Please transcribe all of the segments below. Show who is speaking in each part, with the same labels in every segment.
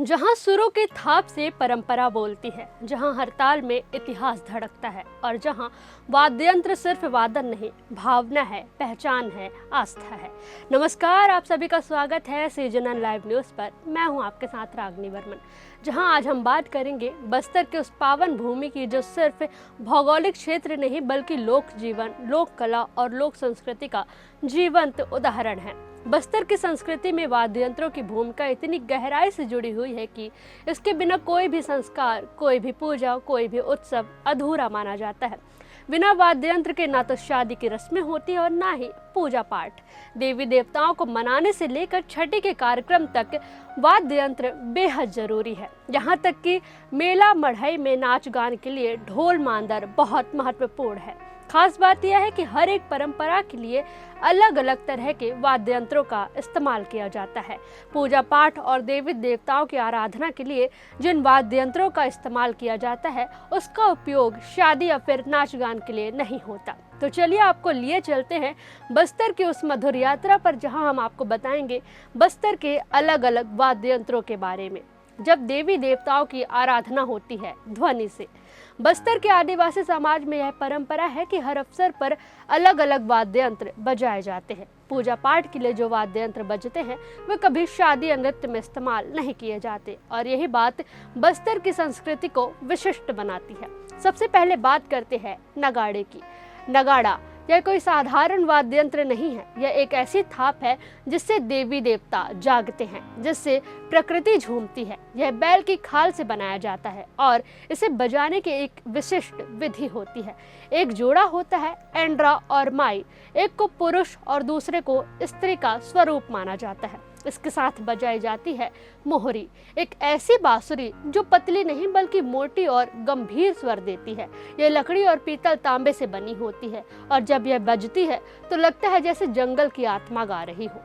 Speaker 1: जहाँ सुरों की थाप से परंपरा बोलती है, जहाँ हर ताल में इतिहास धड़कता है और जहाँ वाद्य यंत्र सिर्फ वादन नहीं, भावना है, पहचान है, आस्था है। नमस्कार, आप सभी का स्वागत है सीजनल लाइव न्यूज़ पर। मैं हूँ आपके साथ रागनी वर्मन। जहाँ आज हम बात करेंगे बस्तर के उस पावन भूमि की जो सिर्फ भौगोलिक क्षेत्र नहीं बल्कि लोक जीवन, लोक कला और लोक संस्कृति का जीवंत उदाहरण है। बस्तर की संस्कृति में वाद्य यंत्रों की भूमिका इतनी गहराई से जुड़ी हुई है कि इसके बिना कोई भी संस्कार, कोई भी पूजा, कोई भी उत्सव अधूरा माना जाता है। बिना वाद्य यंत्र के ना तो शादी की रस्में होती और ना ही पूजा पाठ। देवी देवताओं को मनाने से लेकर छठी के कार्यक्रम तक वाद्य यंत्र बेहद जरूरी है। यहाँ तक कि मेला मढ़ई में नाच गान के लिए ढोल मांदर बहुत महत्वपूर्ण है। खास बात यह है कि हर एक परंपरा के लिए अलग अलग तरह के वाद्य यंत्रों का इस्तेमाल किया जाता है। पूजा पाठ और देवी देवताओं की आराधना के लिए जिन वाद्य यंत्रों का इस्तेमाल किया जाता है उसका उपयोग शादी या फिर नाच गान के लिए नहीं होता। तो चलिए आपको लिए चलते हैं बस्तर की उस मधुर यात्रा पर, जहां हम आपको बताएंगे बस्तर के अलग अलग वाद्य यंत्रों के बारे में। जब देवी देवताओं की आराधना होती है ध्वनि से, बस्तर के आदिवासी समाज में यह परंपरा है कि हर अवसर पर अलग अलग वाद्य यंत्र बजाए जाते हैं। पूजा पाठ के लिए जो वाद्य यंत्र बजते हैं वे कभी शादी या नृत्य में इस्तेमाल नहीं किए जाते और यही बात बस्तर की संस्कृति को विशिष्ट बनाती है। सबसे पहले बात करते हैं नगाड़े की। नगाड़ा यह कोई साधारण वाद्य यंत्र नहीं है, यह एक ऐसी थाप है जिससे देवी देवता जागते हैं, जिससे प्रकृति झूमती है। यह बैल की खाल से बनाया जाता है और इसे बजाने की एक विशिष्ट विधि होती है। एक जोड़ा होता है एंड्रा और माई, एक को पुरुष और दूसरे को स्त्री का स्वरूप माना जाता है। इसके साथ बजाई जाती है मोहरी, एक ऐसी बांसुरी जो पतली नहीं बल्कि मोटी और गंभीर स्वर देती है। यह लकड़ी और पीतल तांबे से बनी होती है और जब यह बजती है तो लगता है जैसे जंगल की आत्मा गा रही हो।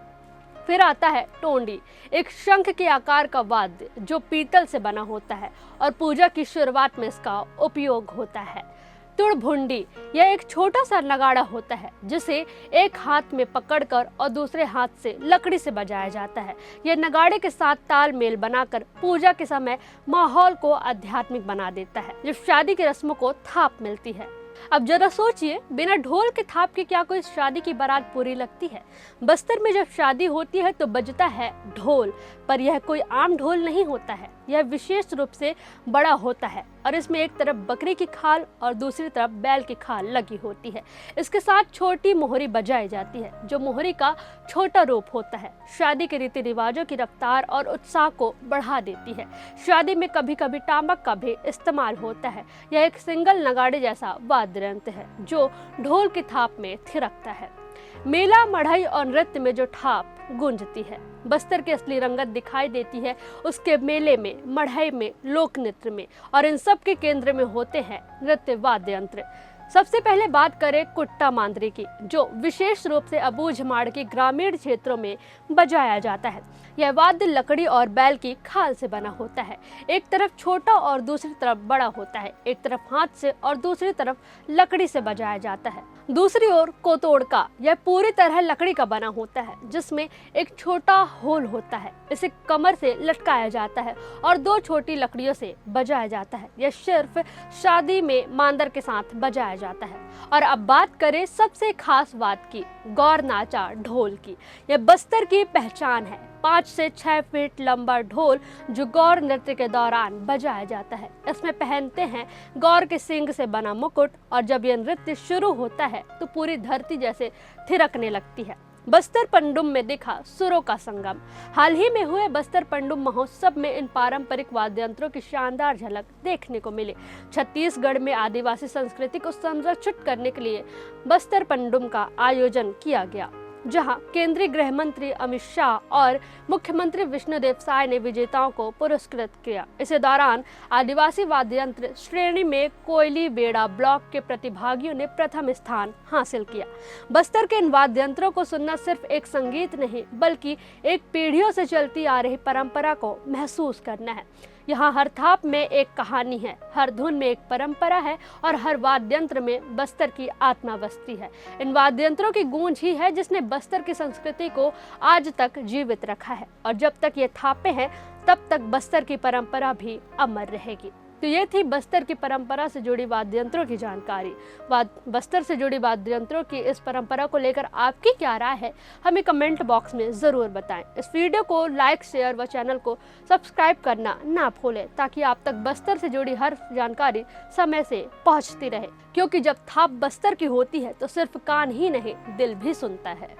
Speaker 1: फिर आता है टोंडी, एक शंख के आकार का वाद्य जो पीतल से बना होता है और पूजा की शुरुआत में इसका उपयोग होता है। तुड़भुंडी, यह एक छोटा सा नगाड़ा होता है जिसे एक हाथ में पकड़कर और दूसरे हाथ से लकड़ी से बजाया जाता है। यह नगाड़े के साथ तालमेल बनाकर पूजा के समय माहौल को आध्यात्मिक बना देता है। जब शादी की रस्मों को थाप मिलती है, अब जरा सोचिए, बिना ढोल के थाप के क्या कोई शादी की बारात पूरी लगती है? बस्तर में जब शादी होती है तो बजता है ढोल, पर यह कोई आम ढोल नहीं होता है। यह विशेष रूप से बड़ा होता है और इसमें एक तरफ बकरी की खाल और दूसरी तरफ बैल की खाल लगी होती है। इसके साथ छोटी मोहरी बजाई जाती है जो मोहरी का छोटा रूप होता है। शादी के रीति रिवाजों की रफ्तार और उत्साह को बढ़ा देती है। शादी में कभी कभी टामक का भी इस्तेमाल होता है। यह एक सिंगल नगाड़े जैसा वाद्य यंत्र है जो ढोल की थाप में थिरकता है। मेला मढ़ई और नृत्य में जो थाप गूंजती है, बस्तर की असली रंगत दिखाई देती है उसके मेले में, मढ़ई में, लोक नृत्य में, और इन सब के केंद्र में होते हैं नृत्य वाद्य यंत्र। सबसे पहले बात करें कुट्टा मांदरी की, जो विशेष रूप से अबूझमाड़ के ग्रामीण क्षेत्रों में बजाया जाता है। यह वाद्य लकड़ी और बैल की खाल से बना होता है। एक तरफ छोटा और दूसरी तरफ बड़ा होता है। एक तरफ हाथ से और दूसरी तरफ लकड़ी से बजाया जाता है। दूसरी ओर कोतोड़का, यह पूरी तरह लकड़ी का बना होता है जिसमें एक छोटा होल होता है। इसे कमर से लटकाया जाता है और दो छोटी लकड़ियों से बजाया जाता है। यह सिर्फ शादी में मांदर के साथ बजाया जाता है। और अब बात करें सबसे खास बात की, गौर नाचा ढोल की। यह बस्तर की पहचान है। 5 से 6 फीट लंबा ढोल जो गौर नृत्य के दौरान बजाया जाता है। इसमें पहनते हैं गौर के सींग से बना मुकुट और जब यह नृत्य शुरू होता है तो पूरी धरती जैसे थिरकने लगती है। बस्तर पंडुम में दिखा सुरों का संगम। हाल ही में हुए बस्तर पंडुम महोत्सव में इन पारंपरिक वाद्य यंत्रों की शानदार झलक देखने को मिली। छत्तीसगढ़ में आदिवासी संस्कृति को संरक्षित करने के लिए बस्तर पंडुम का आयोजन किया गया, जहां केंद्रीय गृह मंत्री अमित शाह और मुख्यमंत्री विष्णुदेव साय ने विजेताओं को पुरस्कृत किया। इसी दौरान आदिवासी वाद्य यंत्र श्रेणी में कोयली बेड़ा ब्लॉक के प्रतिभागियों ने प्रथम स्थान हासिल किया। बस्तर के इन वाद्य यंत्रों को सुनना सिर्फ एक संगीत नहीं बल्कि एक पीढ़ियों से चलती आ रही परंपरा को महसूस करना है। यहाँ हर थाप में एक कहानी है, हर धुन में एक परंपरा है और हर वाद्य यंत्र में बस्तर की आत्मा बसती है। इन वाद्य यंत्रों की गूंज ही है जिसने बस्तर की संस्कृति को आज तक जीवित रखा है और जब तक ये थापे हैं तब तक बस्तर की परंपरा भी अमर रहेगी। तो ये थी बस्तर की परंपरा से जुड़ी वाद्य यंत्रों की जानकारी। बस्तर से जुड़ी वाद्य यंत्रों की इस परंपरा को लेकर आपकी क्या राय है, हमें कमेंट बॉक्स में ज़रूर बताएं। इस वीडियो को लाइक, शेयर व चैनल को सब्सक्राइब करना ना भूलें ताकि आप तक बस्तर से जुड़ी हर जानकारी समय से पहुंचती रहे, क्योंकि जब थाप बस्तर की होती है तो सिर्फ कान ही नहीं दिल भी सुनता है।